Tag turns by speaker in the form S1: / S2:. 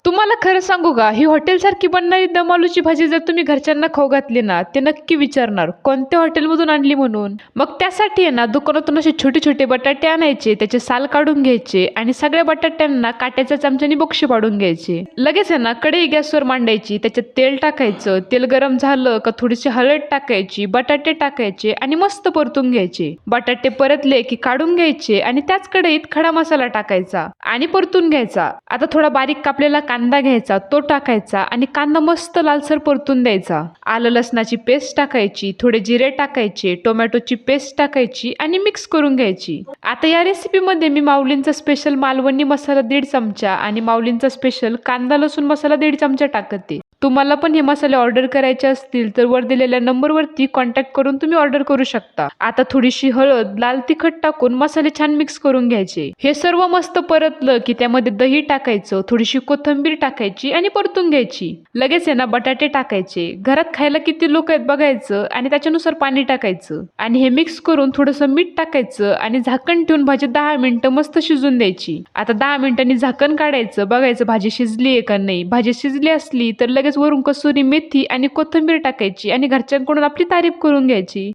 S1: तुम्हाला खरं सांगू का, ही हॉटेलसारखी बनणारी दम आलूची भाजी जर तुम्ही घरच्यांना खाऊ घातली ना, ते नक्की विचारणार कोणत्या हॉटेलमधून आणली म्हणून. मग त्यासाठी आहे ना, दुकानातून असे छोटे छोटे बटाटे आणायचे, त्याचे साल काढून घ्यायचे आणि सगळ्या बटाट्यांना काट्याच्या चमच्याने बोक्षे पाडून घ्यायचे. लगेच आहे ना, कढई गॅसवर मांडायची, त्याच्यात तेल टाकायचं. तेल गरम झालं का थोडीशी हळद टाकायची, बटाटे टाकायचे आणि मस्त परतून घ्यायचे. बटाटे परतले की काढून घ्यायचे आणि त्याच कढईत खडा मसाला टाकायचा आणि परतून घ्यायचा. आता थोडा बारीक कापलेला कांदा घ्यायचा, तो टाकायचा आणि कांदा मस्त लालसर परतून द्यायचा. आलं लसणाची पेस्ट टाकायची, थोडे जिरे टाकायचे, टोमॅटोची पेस्ट टाकायची आणि मिक्स करून घ्यायची. आता या रेसिपीमध्ये मी माऊलींचा स्पेशल मालवणी मसाला 1.5 चमचा आणि माऊलींचा स्पेशल कांदा लसूण मसाला 1.5 चमचा टाकते. तुम्हाला पण हे मसाले ऑर्डर करायचे असतील तर वर दिलेल्या नंबरवरती कॉन्टॅक्ट करून तुम्ही ऑर्डर करू शकता. आता थोडीशी हळद, लाल तिखट टाकून मसाले छान मिक्स करून घ्यायचे. हे सर्व मस्त परतलं की त्यामध्ये दही टाकायचं, थोडीशी कोथिंबीर टाकायची आणि परतून घ्यायची. लगेच आहे ना बटाटे टाकायचे. घरात खायला किती लोक आहेत बघायचं आणि त्याच्यानुसार पाणी टाकायचं आणि हे मिक्स करून थोडंसं मीठ टाकायचं आणि झाकण ठेवून भाजी 10 मिनिटं मस्त शिजून द्यायची. आता 10 मिनिटांनी झाकण काढायचं, बघायचं भाजी शिजली आहे का नाही. भाजी शिजली असली तर लगेच वरून कसुरी मेथी आणि कोथिंबीर टाकायची आणि घरच्यांकडून आपली तारीफ करून घ्यायची.